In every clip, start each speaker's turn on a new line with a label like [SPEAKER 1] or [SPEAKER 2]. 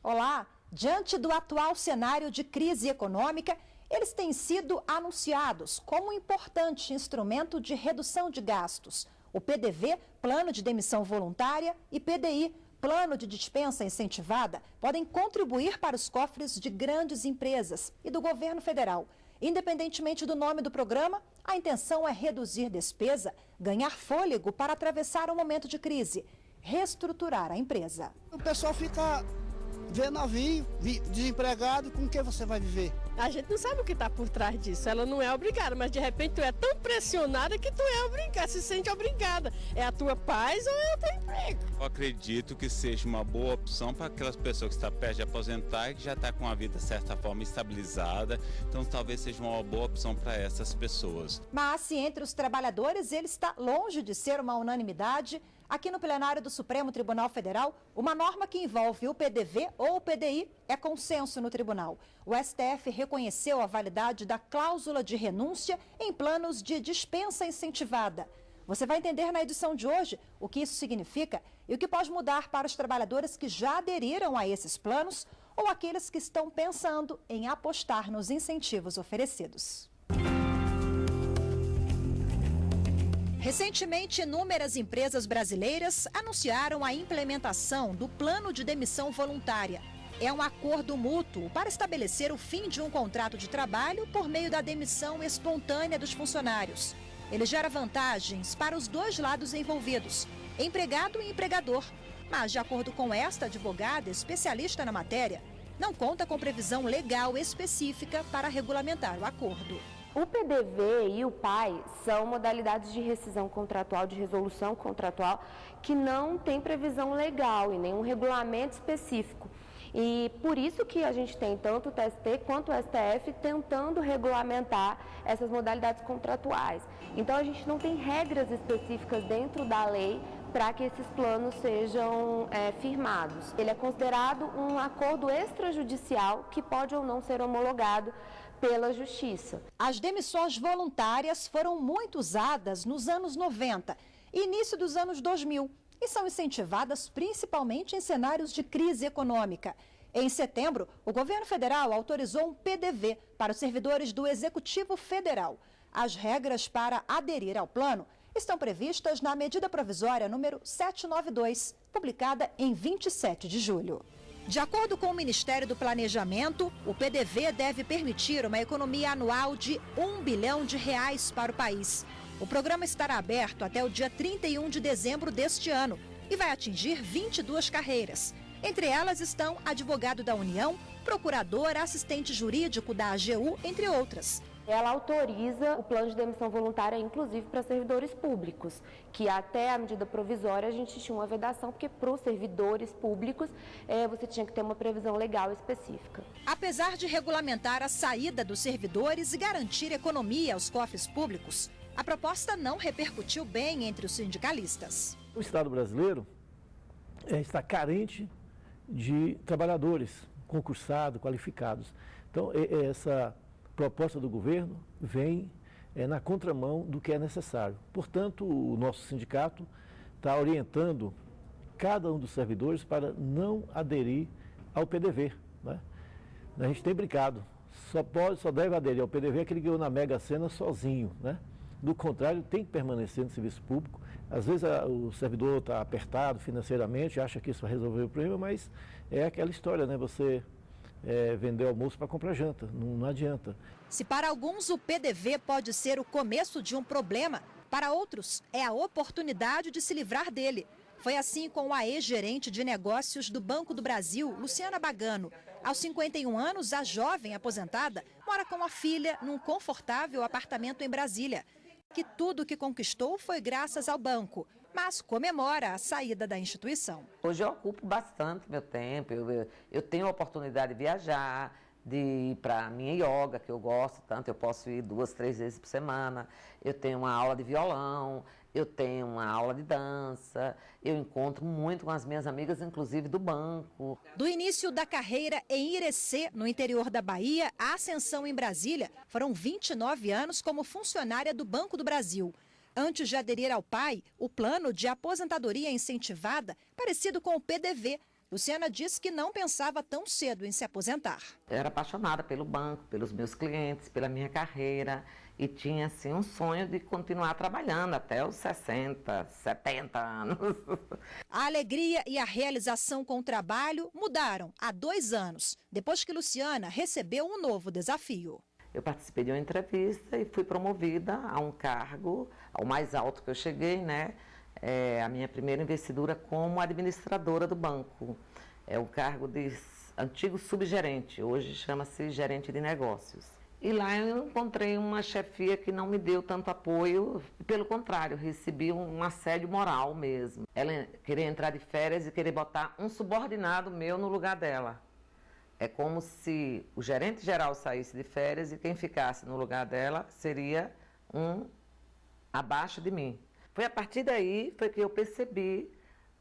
[SPEAKER 1] Olá! Diante do atual cenário de crise econômica, eles têm sido anunciados como um importante instrumento de redução de gastos. O PDV, Plano de Demissão Voluntária, e PDI, Plano de Dispensa Incentivada, podem contribuir para os cofres de grandes empresas e do governo federal. Independentemente do nome do programa, a intenção é reduzir despesa, ganhar fôlego para atravessar um momento de crise, reestruturar a empresa.
[SPEAKER 2] O pessoal fica vendo navio, desempregado, com que você vai viver?
[SPEAKER 3] A gente não sabe o que está por trás disso, ela não é obrigada, mas de repente tu é tão pressionada que tu é obrigada, se sente obrigada. É a tua paz ou é o teu emprego?
[SPEAKER 4] Eu acredito que seja uma boa opção para aquelas pessoas que estão perto de aposentar e que já estão com a vida de certa forma estabilizada, então talvez seja uma boa opção para essas pessoas.
[SPEAKER 1] Mas se entre os trabalhadores ele está longe de ser uma unanimidade, aqui no plenário do Supremo Tribunal Federal, uma norma que envolve o PDV ou o PDI é consenso no tribunal. O STF reconheceu a validade da cláusula de renúncia em planos de dispensa incentivada. Você vai entender na edição de hoje o que isso significa e o que pode mudar para os trabalhadores que já aderiram a esses planos ou aqueles que estão pensando em apostar nos incentivos oferecidos. Recentemente, inúmeras empresas brasileiras anunciaram a implementação do Plano de Demissão Voluntária. É um acordo mútuo para estabelecer o fim de um contrato de trabalho por meio da demissão espontânea dos funcionários. Ele gera vantagens para os dois lados envolvidos, empregado e empregador. Mas, de acordo com esta advogada especialista na matéria, não conta com previsão legal específica para regulamentar o acordo.
[SPEAKER 5] O PDV e o PAI são modalidades de rescisão contratual, de resolução contratual, que não tem previsão legal e nenhum regulamento específico. E por isso que a gente tem tanto o TST quanto o STF tentando regulamentar essas modalidades contratuais. Então a gente não tem regras específicas dentro da lei para que esses planos sejam firmados. Ele é considerado um acordo extrajudicial que pode ou não ser homologado pela Justiça.
[SPEAKER 1] As demissões voluntárias foram muito usadas nos anos 90 e início dos anos 2000 e são incentivadas principalmente em cenários de crise econômica. Em setembro, o governo federal autorizou um PDV para os servidores do Executivo Federal. As regras para aderir ao plano estão previstas na medida provisória número 792, publicada em 27 de julho. De acordo com o Ministério do Planejamento, o PDV deve permitir uma economia anual de R$ 1 bilhão para o país. O programa estará aberto até o dia 31 de dezembro deste ano e vai atingir 22 carreiras. Entre elas estão advogado da União, procurador, assistente jurídico da AGU, entre outras.
[SPEAKER 5] Ela autoriza o plano de demissão voluntária, inclusive para servidores públicos, que até a medida provisória a gente tinha uma vedação, porque para os servidores públicos você tinha que ter uma previsão legal específica.
[SPEAKER 1] Apesar de regulamentar a saída dos servidores e garantir economia aos cofres públicos, a proposta não repercutiu bem entre os sindicalistas.
[SPEAKER 6] O Estado brasileiro está carente de trabalhadores concursados, qualificados. Então, essa proposta do governo vem na contramão do que é necessário. Portanto, o nosso sindicato está orientando cada um dos servidores para não aderir ao PDV. Né? A gente tem brincado, só deve aderir ao PDV aquele que ganhou na Mega Sena sozinho. Né? Do contrário, tem que permanecer no serviço público. Às vezes o servidor está apertado financeiramente, acha que isso vai resolver o problema, mas é aquela história, né? Você vender almoço para comprar janta, não adianta.
[SPEAKER 1] Se para alguns o PDV pode ser o começo de um problema, para outros é a oportunidade de se livrar dele. Foi assim com a ex-gerente de negócios do Banco do Brasil, Luciana Bagano. Aos 51 anos, a jovem aposentada mora com a filha num confortável apartamento em Brasília. Que tudo que conquistou foi graças ao banco, mas comemora a saída da instituição.
[SPEAKER 7] Hoje eu ocupo bastante meu tempo, eu tenho a oportunidade de viajar, de ir para a minha yoga, que eu gosto tanto, eu posso ir 2, 3 vezes por semana, eu tenho uma aula de violão, eu tenho uma aula de dança, eu encontro muito com as minhas amigas, inclusive do banco.
[SPEAKER 1] Do início da carreira em Irecê, no interior da Bahia, à ascensão em Brasília, foram 29 anos como funcionária do Banco do Brasil. Antes de aderir ao pai, o plano de aposentadoria incentivada, parecido com o PDV, Luciana disse que não pensava tão cedo em se aposentar.
[SPEAKER 7] Eu era apaixonada pelo banco, pelos meus clientes, pela minha carreira e tinha assim um sonho de continuar trabalhando até os 60, 70 anos.
[SPEAKER 1] A alegria e a realização com o trabalho mudaram há 2 anos, depois que Luciana recebeu um novo desafio.
[SPEAKER 7] Eu participei de uma entrevista e fui promovida a um cargo, ao mais alto que eu cheguei, né? A minha primeira investidura como administradora do banco. É o cargo de antigo subgerente, hoje chama-se gerente de negócios. E lá eu encontrei uma chefia que não me deu tanto apoio, pelo contrário, recebi um assédio moral mesmo. Ela queria entrar de férias e querer botar um subordinado meu no lugar dela. É como se o gerente geral saísse de férias e quem ficasse no lugar dela seria um abaixo de mim. Foi a partir daí foi que eu percebi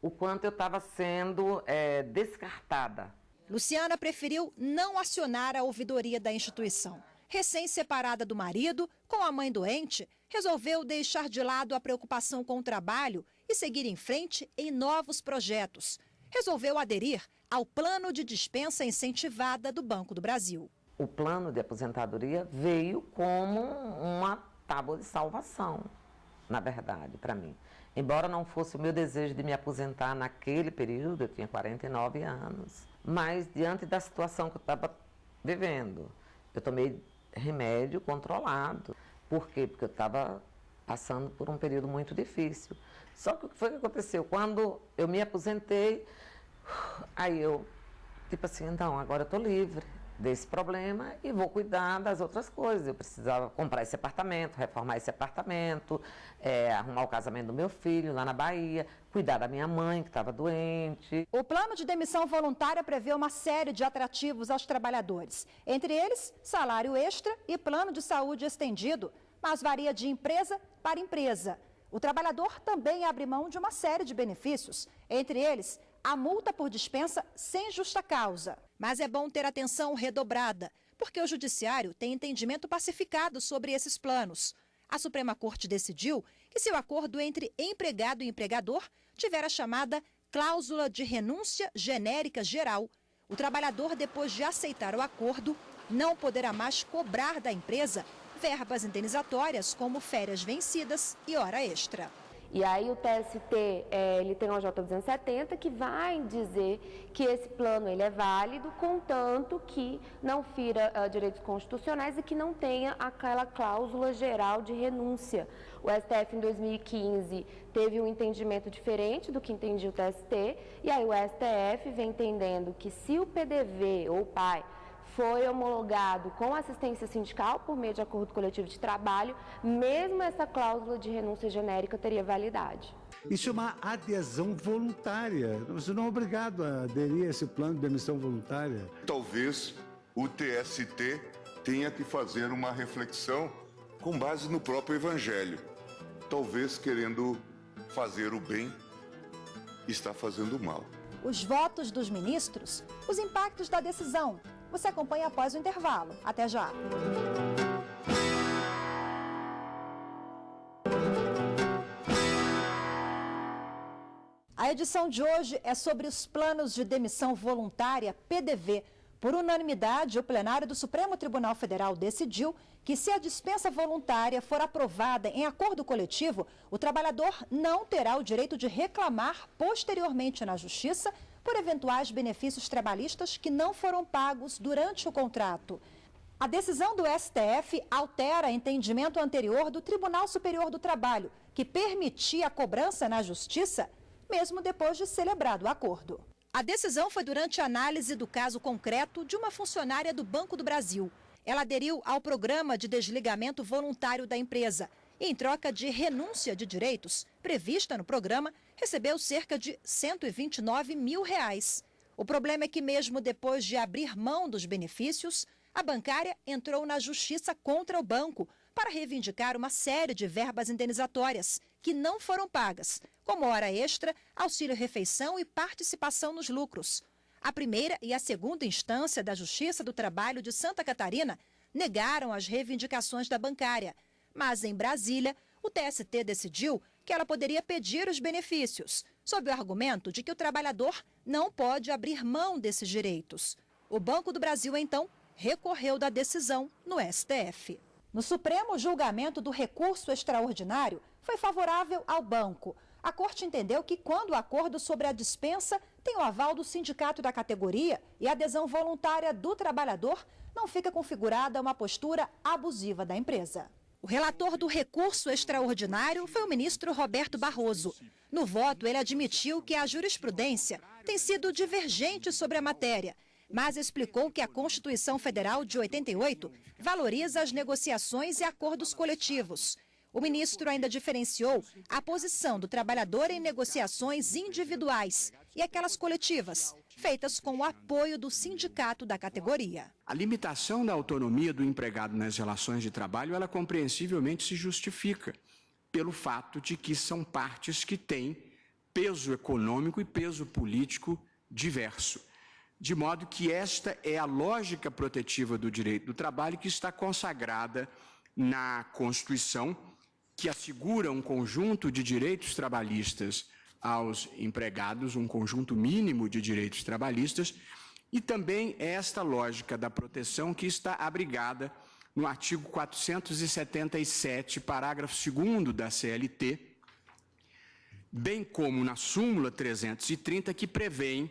[SPEAKER 7] o quanto eu estava sendo descartada.
[SPEAKER 1] Luciana preferiu não acionar a ouvidoria da instituição. Recém-separada do marido, com a mãe doente, resolveu deixar de lado a preocupação com o trabalho e seguir em frente em novos projetos. Resolveu aderir ao plano de dispensa incentivada do Banco do Brasil.
[SPEAKER 7] O plano de aposentadoria veio como uma tábua de salvação, na verdade, para mim. Embora não fosse o meu desejo de me aposentar naquele período, eu tinha 49 anos, mas diante da situação que eu estava vivendo, eu tomei remédio controlado. Por quê? Porque eu estava passando por um período muito difícil. Só que o que foi que aconteceu? Quando eu me aposentei, aí eu, tipo assim, então, agora eu estou livre desse problema e vou cuidar das outras coisas. Eu precisava comprar esse apartamento, reformar esse apartamento, arrumar o casamento do meu filho lá na Bahia, cuidar da minha mãe que estava doente.
[SPEAKER 1] O plano de demissão voluntária prevê uma série de atrativos aos trabalhadores. Entre eles, salário extra e plano de saúde estendido, mas varia de empresa para empresa. O trabalhador também abre mão de uma série de benefícios, entre eles a multa por dispensa sem justa causa. Mas é bom ter atenção redobrada, porque o Judiciário tem entendimento pacificado sobre esses planos. A Suprema Corte decidiu que se o acordo entre empregado e empregador tiver a chamada cláusula de renúncia genérica geral, o trabalhador, depois de aceitar o acordo, não poderá mais cobrar da empresa verbas indenizatórias como férias vencidas e hora extra.
[SPEAKER 5] E aí o TST, ele tem o OJ 270, que vai dizer que esse plano ele é válido, contanto que não fira direitos constitucionais e que não tenha aquela cláusula geral de renúncia. O STF, em 2015, teve um entendimento diferente do que entendia o TST, e aí o STF vem entendendo que se o PDV ou o PAI foi homologado com assistência sindical por meio de acordo coletivo de trabalho, mesmo essa cláusula de renúncia genérica teria validade.
[SPEAKER 8] Isso é uma adesão voluntária. Você não é obrigado a aderir a esse plano de demissão voluntária.
[SPEAKER 9] Talvez o TST tenha que fazer uma reflexão com base no próprio Evangelho. Talvez querendo fazer o bem, está fazendo o mal.
[SPEAKER 1] Os votos dos ministros, os impactos da decisão. Você acompanha após o intervalo. Até já. A edição de hoje é sobre os planos de demissão voluntária, PDV. Por unanimidade, o plenário do Supremo Tribunal Federal decidiu que, se a dispensa voluntária for aprovada em acordo coletivo, o trabalhador não terá o direito de reclamar posteriormente na Justiça por eventuais benefícios trabalhistas que não foram pagos durante o contrato. A decisão do STF altera entendimento anterior do Tribunal Superior do Trabalho, que permitia a cobrança na Justiça, mesmo depois de celebrado o acordo. A decisão foi durante a análise do caso concreto de uma funcionária do Banco do Brasil. Ela aderiu ao programa de desligamento voluntário da empresa e, em troca de renúncia de direitos prevista no programa, recebeu cerca de R$ 129 mil. O problema é que, mesmo depois de abrir mão dos benefícios, a bancária entrou na justiça contra o banco, para reivindicar uma série de verbas indenizatórias que não foram pagas, como hora extra, auxílio-refeição e participação nos lucros. A primeira e a segunda instância da Justiça do Trabalho de Santa Catarina negaram as reivindicações da bancária. Mas, em Brasília, o TST decidiu que ela poderia pedir os benefícios, sob o argumento de que o trabalhador não pode abrir mão desses direitos. O Banco do Brasil, então, recorreu da decisão no STF. No Supremo, o julgamento do recurso extraordinário foi favorável ao banco. A Corte entendeu que quando o acordo sobre a dispensa tem o aval do sindicato da categoria e a adesão voluntária do trabalhador, não fica configurada uma postura abusiva da empresa. O relator do recurso extraordinário foi o ministro Roberto Barroso. No voto, ele admitiu que a jurisprudência tem sido divergente sobre a matéria, mas explicou que a Constituição Federal de 88 valoriza as negociações e acordos coletivos. O ministro ainda diferenciou a posição do trabalhador em negociações individuais e aquelas coletivas, feitas com o apoio do sindicato da categoria.
[SPEAKER 10] A limitação da autonomia do empregado nas relações de trabalho, ela compreensivelmente se justifica pelo fato de que são partes que têm peso econômico e peso político diverso. De modo que esta é a lógica protetiva do direito do trabalho que está consagrada na Constituição, que assegura um conjunto de direitos trabalhistas aos empregados, um conjunto mínimo de direitos trabalhistas, e também esta lógica da proteção que está abrigada no artigo 477, parágrafo 2º da CLT, bem como na súmula 330, que prevêem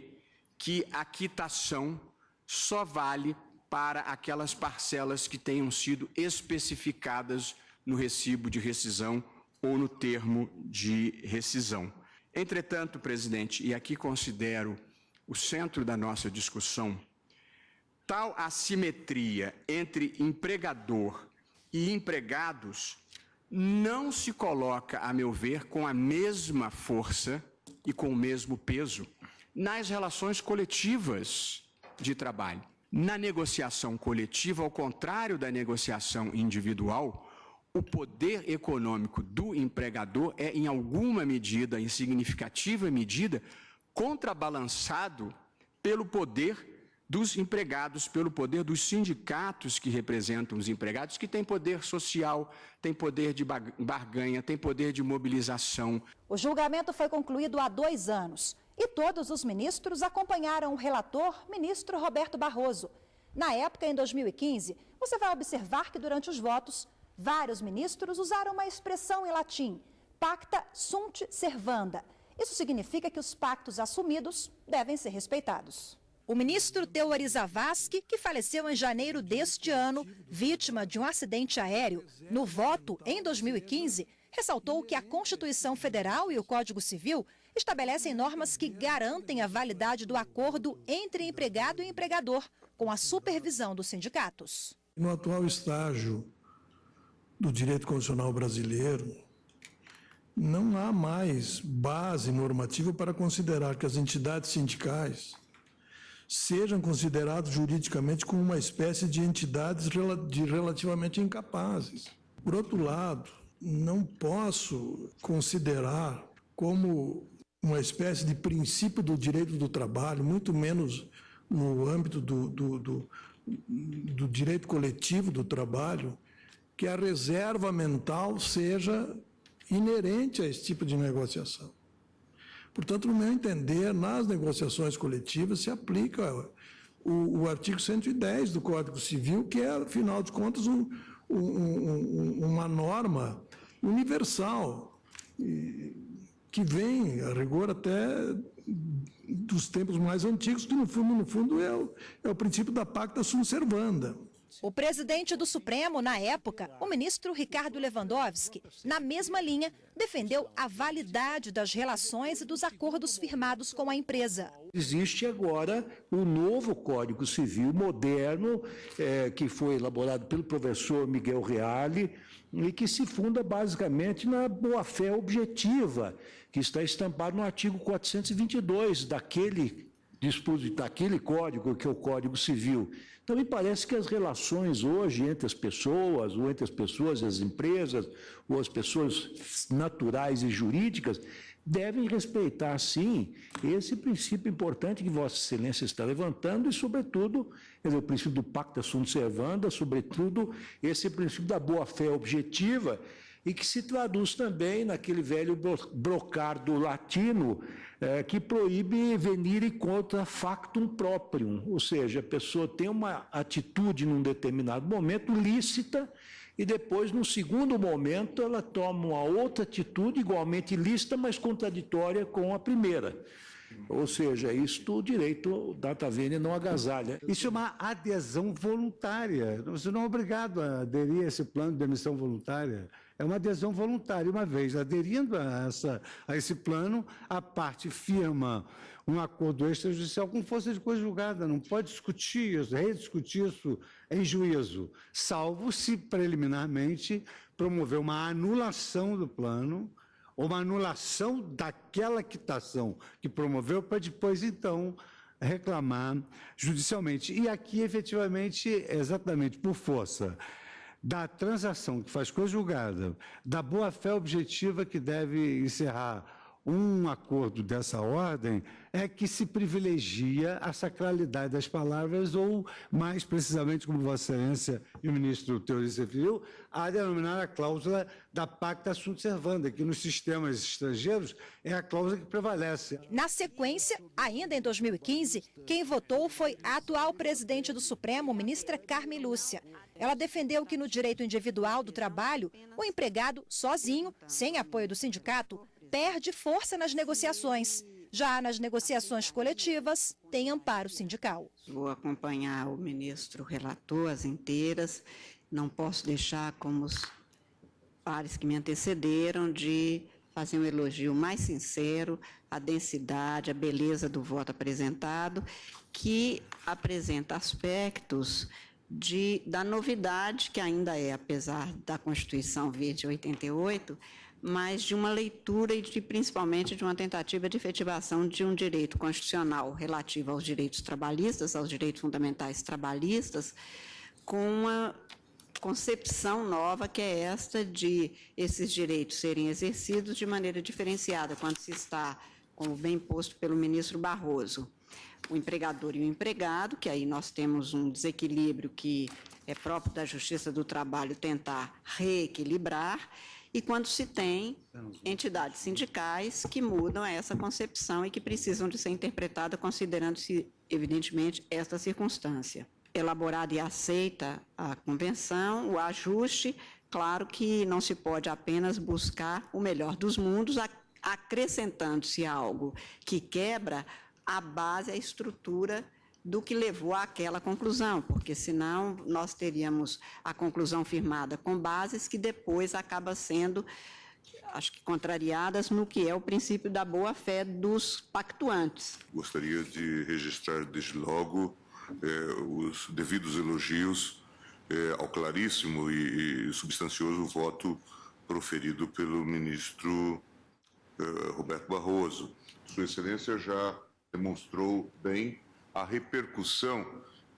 [SPEAKER 10] que a quitação só vale para aquelas parcelas que tenham sido especificadas no recibo de rescisão ou no termo de rescisão. Entretanto, presidente, e aqui considero o centro da nossa discussão, tal assimetria entre empregador e empregados não se coloca, a meu ver, com a mesma força e com o mesmo peso nas relações coletivas de trabalho. Na negociação coletiva, ao contrário da negociação individual, o poder econômico do empregador é, em alguma medida, em significativa medida, contrabalançado pelo poder dos empregados, pelo poder dos sindicatos que representam os empregados, que têm poder social, têm poder de barganha, têm poder de mobilização.
[SPEAKER 1] O julgamento foi concluído há 2 anos e todos os ministros acompanharam o relator, ministro Roberto Barroso. Na época, em 2015, você vai observar que durante os votos, vários ministros usaram uma expressão em latim, pacta sunt servanda. Isso significa que os pactos assumidos devem ser respeitados. O ministro Teori Zavascki, que faleceu em janeiro deste ano, vítima de um acidente aéreo, no voto em 2015, ressaltou que a Constituição Federal e o Código Civil estabelecem normas que garantem a validade do acordo entre empregado e empregador, com a supervisão dos sindicatos.
[SPEAKER 11] No atual estágio do direito constitucional brasileiro, não há mais base normativa para considerar que as entidades sindicais sejam consideradas juridicamente como uma espécie de entidades relativamente incapazes. Por outro lado, não posso considerar como uma espécie de princípio do direito do trabalho, muito menos no âmbito do direito coletivo do trabalho, que a reserva mental seja inerente a esse tipo de negociação. Portanto, no meu entender, nas negociações coletivas se aplica o artigo 110 do Código Civil, que é, afinal de contas, uma norma universal, que vem, a rigor, até dos tempos mais antigos, que, no fundo é o princípio da pacta sunt servanda.
[SPEAKER 1] O presidente do Supremo, na época, o ministro Ricardo Lewandowski, na mesma linha, defendeu a validade das relações e dos acordos firmados com a empresa.
[SPEAKER 12] Existe agora um novo Código Civil moderno, que foi elaborado pelo professor Miguel Reale, e que se funda basicamente na boa-fé objetiva, que está estampado no artigo 422 daquele código, que é o Código Civil. Então, me parece que as relações hoje entre as pessoas, ou entre as pessoas e as empresas, ou as pessoas naturais e jurídicas, devem respeitar, sim, esse princípio importante que Vossa Excelência está levantando e, sobretudo, quer dizer, o princípio do pacta sunt servanda, sobretudo, esse princípio da boa-fé objetiva, e que se traduz também naquele velho brocardo latino que proíbe venire contra factum proprium, ou seja, a pessoa tem uma atitude num determinado momento lícita e depois, num segundo momento, ela toma uma outra atitude igualmente lícita, mas contraditória com a primeira. Ou seja, isto o direito data venia não agasalha.
[SPEAKER 8] Isso é uma adesão voluntária. Você não é obrigado a aderir a esse plano de demissão voluntária. É uma adesão voluntária. Uma vez aderindo a esse plano, a parte firma um acordo extrajudicial com força de coisa julgada. Não pode discutir isso, rediscutir isso em juízo, salvo se preliminarmente promover uma anulação do plano, ou uma anulação daquela quitação que promoveu, para depois, então, reclamar judicialmente. E aqui, efetivamente, exatamente por força da transação que faz coisa julgada, da boa-fé objetiva que deve encerrar um acordo dessa ordem, é que se privilegia a sacralidade das palavras, ou, mais precisamente, como Vossa Excelência e o ministro Teori se referiu, a denominar a cláusula da pacta sunt servanda, que nos sistemas estrangeiros é a cláusula que prevalece.
[SPEAKER 1] Na sequência, ainda em 2015, quem votou foi a atual presidente do Supremo, ministra Carmen Lúcia. Ela defendeu que no direito individual do trabalho, o empregado sozinho, sem apoio do sindicato, perde força nas negociações. Já nas negociações coletivas, tem amparo sindical.
[SPEAKER 13] Vou acompanhar o ministro relator, as inteiras. Não posso deixar, como os pares que me antecederam, de fazer um elogio mais sincero à densidade, à beleza do voto apresentado, que apresenta aspectos da novidade, que ainda é, apesar da Constituição vir de 88, mas de uma leitura e principalmente de uma tentativa de efetivação de um direito constitucional relativo aos direitos trabalhistas, aos direitos fundamentais trabalhistas, com uma concepção nova, que é esta de esses direitos serem exercidos de maneira diferenciada, quando se está, como bem posto pelo ministro Barroso, o empregador e o empregado, que aí nós temos um desequilíbrio que é próprio da Justiça do Trabalho tentar reequilibrar, e quando se tem entidades sindicais que mudam essa concepção e que precisam de ser interpretadas considerando-se, evidentemente, esta circunstância. Elaborada e aceita a convenção, o ajuste, claro que não se pode apenas buscar o melhor dos mundos, acrescentando-se algo que quebra a base, a estrutura do que levou àquela conclusão, porque senão nós teríamos a conclusão firmada com bases que depois acabam sendo, acho que contrariadas no que é o princípio da boa-fé dos pactuantes.
[SPEAKER 9] Gostaria de registrar desde logo os devidos elogios ao claríssimo e substancioso voto proferido pelo ministro Roberto Barroso. Sua Excelência já demonstrou bem a repercussão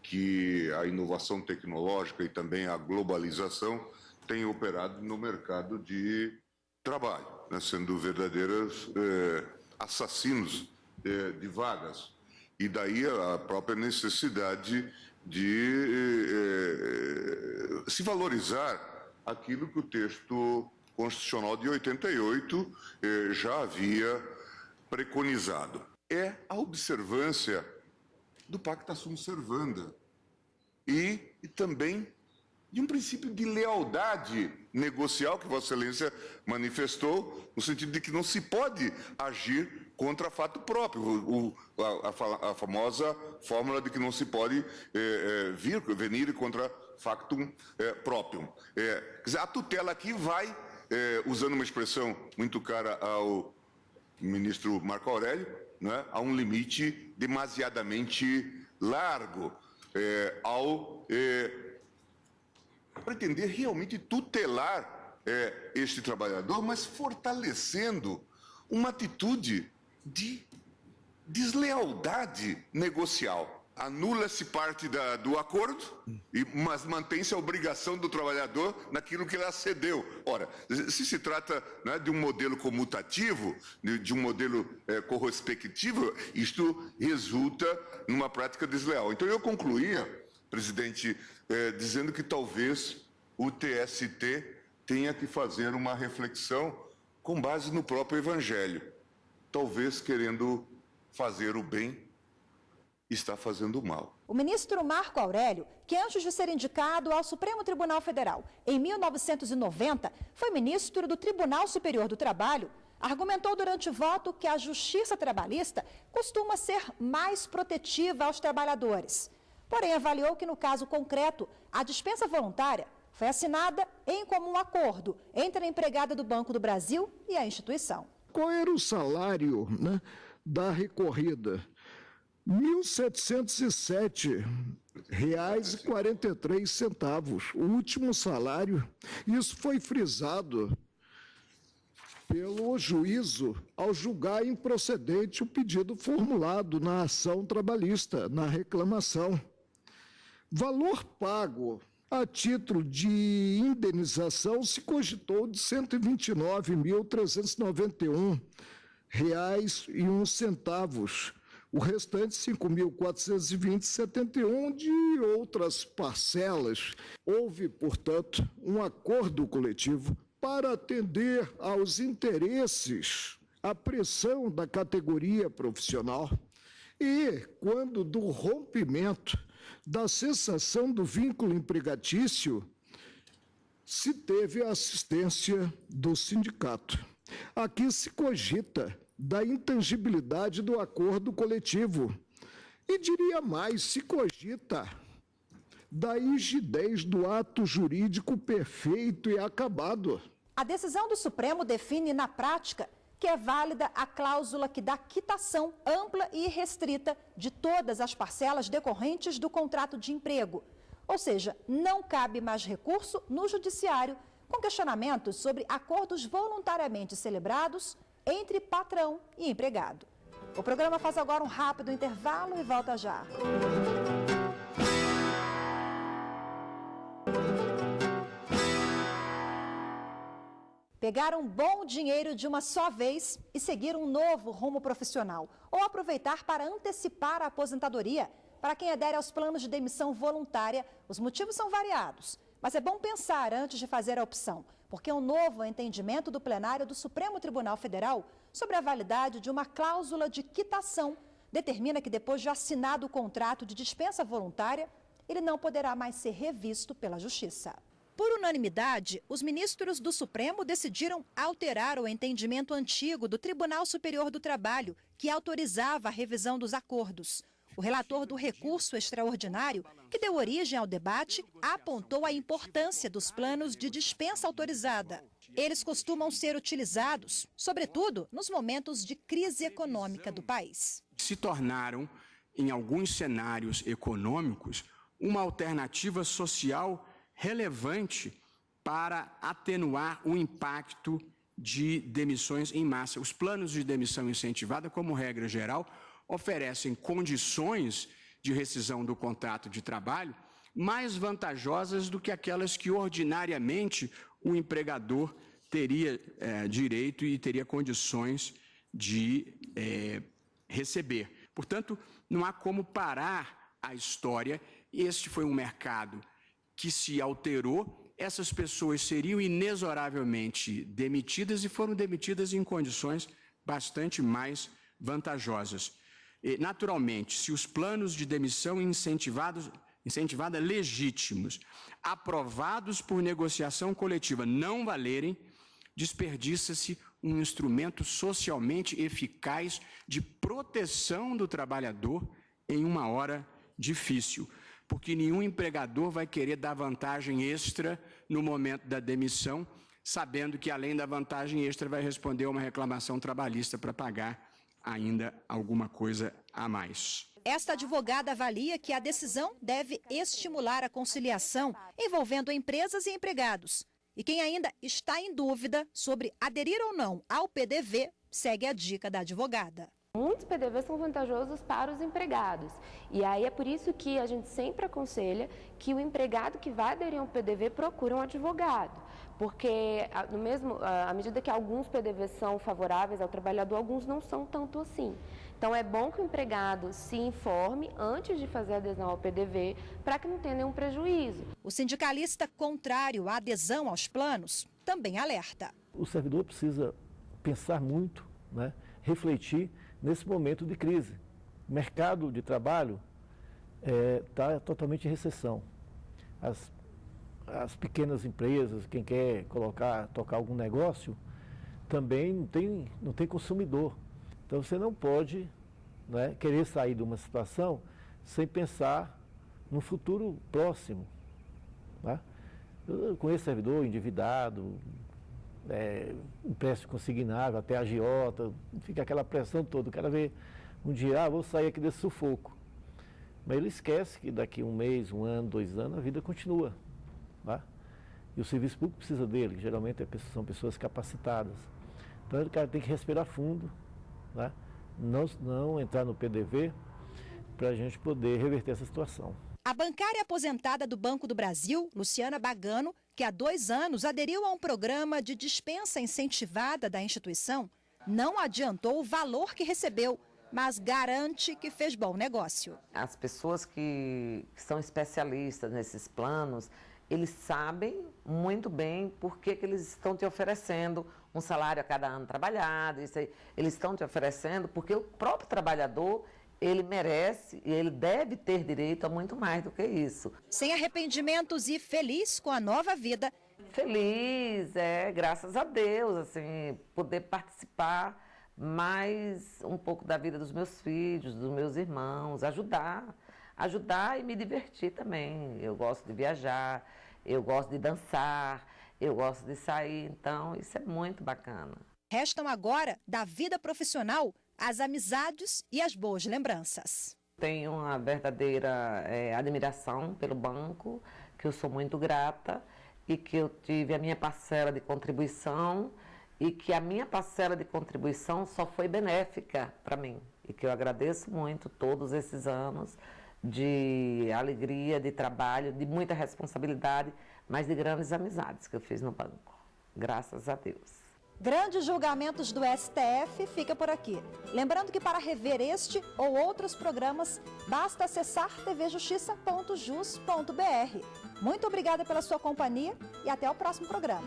[SPEAKER 9] que a inovação tecnológica e também a globalização têm operado no mercado de trabalho, né, sendo verdadeiros assassinos de vagas. E daí a própria necessidade de se valorizar aquilo que o texto constitucional de 88 já havia preconizado. É a observância do pacta sunt servanda e também de um princípio de lealdade negocial que Vossa Excelência manifestou, no sentido de que não se pode agir contra fato próprio, a famosa fórmula de que não se pode venir contra factum proprium. Quer dizer, a tutela aqui vai, usando uma expressão muito cara ao ministro Marco Aurélio, né, a um limite demasiadamente largo, ao pretender realmente tutelar este trabalhador, mas fortalecendo uma atitude de deslealdade negocial. Anula-se parte do acordo, mas mantém-se a obrigação do trabalhador naquilo que ele acedeu. Ora, se trata, né, de um modelo comutativo, de um modelo corrospectivo, isto resulta numa prática desleal. Então eu concluía, presidente, dizendo que talvez o TST tenha que fazer uma reflexão com base no próprio Evangelho. Talvez querendo fazer o bem, está fazendo o mal.
[SPEAKER 1] O ministro Marco Aurélio, que antes de ser indicado ao Supremo Tribunal Federal em 1990, foi ministro do Tribunal Superior do Trabalho, argumentou durante o voto que a justiça trabalhista costuma ser mais protetiva aos trabalhadores. Porém, avaliou que no caso concreto, a dispensa voluntária foi assinada em comum acordo entre a empregada do Banco do Brasil e a instituição.
[SPEAKER 14] Qual era o salário, né, da recorrida? R$ 1.707,43, o último salário. Isso foi frisado pelo juízo ao julgar improcedente o pedido formulado na ação trabalhista, na reclamação. Valor pago a título de indenização se cogitou de R$ 129.391,01. O restante, R$ 5.420,71 de outras parcelas. Houve, portanto, um acordo coletivo para atender aos interesses, à pressão da categoria profissional e, quando do rompimento da cessação do vínculo empregatício, se teve a assistência do sindicato. Aqui se cogita da intangibilidade do acordo coletivo. E diria mais, se cogita da rigidez do ato jurídico perfeito e acabado.
[SPEAKER 1] A decisão do Supremo define na prática que é válida a cláusula que dá quitação ampla e restrita de todas as parcelas decorrentes do contrato de emprego. Ou seja, não cabe mais recurso no judiciário com questionamentos sobre acordos voluntariamente celebrados entre patrão e empregado. O programa faz agora um rápido intervalo e volta já. Pegar um bom dinheiro de uma só vez e seguir um novo rumo profissional, ou aproveitar para antecipar a aposentadoria. Para quem adere aos planos de demissão voluntária, os motivos são variados, mas é bom pensar antes de fazer a opção, porque um novo entendimento do plenário do Supremo Tribunal Federal sobre a validade de uma cláusula de quitação determina que depois de assinado o contrato de dispensa voluntária, ele não poderá mais ser revisto pela Justiça. Por unanimidade, os ministros do Supremo decidiram alterar o entendimento antigo do Tribunal Superior do Trabalho, que autorizava a revisão dos acordos. O relator do recurso extraordinário, que deu origem ao debate, apontou a importância dos planos de dispensa autorizada. Eles costumam ser utilizados, sobretudo, nos momentos de crise econômica do país.
[SPEAKER 10] Se tornaram, em alguns cenários econômicos, uma alternativa social relevante para atenuar o impacto de demissões em massa. Os planos de demissão incentivada, como regra geral, oferecem condições de rescisão do contrato de trabalho mais vantajosas do que aquelas que ordinariamente o empregador teria direito e teria condições de receber. Portanto, não há como parar a história. Este foi um mercado que se alterou, essas pessoas seriam inexoravelmente demitidas e foram demitidas em condições bastante mais vantajosas. E, naturalmente, se os planos de demissão incentivada legítimos, aprovados por negociação coletiva, não valerem, desperdiça-se um instrumento socialmente eficaz de proteção do trabalhador em uma hora difícil. Porque nenhum empregador vai querer dar vantagem extra no momento da demissão, sabendo que, além da vantagem extra, vai responder a uma reclamação trabalhista para pagar ainda alguma coisa a mais.
[SPEAKER 1] Esta advogada avalia que a decisão deve estimular a conciliação envolvendo empresas e empregados. E quem ainda está em dúvida sobre aderir ou não ao PDV, segue a dica da advogada.
[SPEAKER 5] Muitos PDVs são vantajosos para os empregados. E aí é por isso que a gente sempre aconselha que o empregado que vai aderir a um PDV procure um advogado. Porque, à medida que alguns PDVs são favoráveis ao trabalhador, alguns não são tanto assim. Então, é bom que o empregado se informe antes de fazer a adesão ao PDV, para que não tenha nenhum prejuízo.
[SPEAKER 1] O sindicalista contrário à adesão aos planos também alerta.
[SPEAKER 6] O servidor precisa pensar muito, né, refletir nesse momento de crise. O mercado de trabalho está totalmente em recessão. As pequenas empresas, quem quer tocar algum negócio, também não tem consumidor. Então você não pode, né, querer sair de uma situação sem pensar no futuro próximo. Né? Eu conheço servidor endividado, empréstimo consignável, até agiota, fica aquela pressão toda. O cara vê um dia, vou sair aqui desse sufoco. Mas ele esquece que daqui um mês, 1 ano, 2 anos, a vida continua. Tá? E o serviço público precisa dele, geralmente são pessoas capacitadas. Então o cara tem que respirar fundo, né? Não entrar no PDV para a gente poder reverter essa situação.
[SPEAKER 1] A bancária aposentada do Banco do Brasil, Luciana Bagano, que há 2 anos aderiu a um programa de dispensa incentivada da instituição, não adiantou o valor que recebeu, mas garante que fez bom negócio.
[SPEAKER 7] As pessoas que são especialistas nesses planos, eles sabem muito bem por que eles estão te oferecendo um salário a cada ano trabalhado. Isso aí, eles estão te oferecendo porque o próprio trabalhador, ele merece e ele deve ter direito a muito mais do que isso.
[SPEAKER 1] Sem arrependimentos e feliz com a nova vida.
[SPEAKER 7] Feliz, graças a Deus, assim, poder participar mais um pouco da vida dos meus filhos, dos meus irmãos, ajudar e me divertir também. Eu gosto de viajar, eu gosto de dançar, eu gosto de sair, então isso é muito bacana.
[SPEAKER 1] Restam agora, da vida profissional, as amizades e as boas lembranças.
[SPEAKER 7] Tenho uma verdadeira admiração pelo banco, que eu sou muito grata e que eu tive a minha parcela de contribuição e que a minha parcela de contribuição só foi benéfica para mim e que eu agradeço muito todos esses anos de alegria, de trabalho, de muita responsabilidade, mas de grandes amizades que eu fiz no banco. Graças a Deus.
[SPEAKER 1] Grandes julgamentos do STF fica por aqui. Lembrando que para rever este ou outros programas, basta acessar tvjustiça.jus.br. Muito obrigada pela sua companhia e até o próximo programa.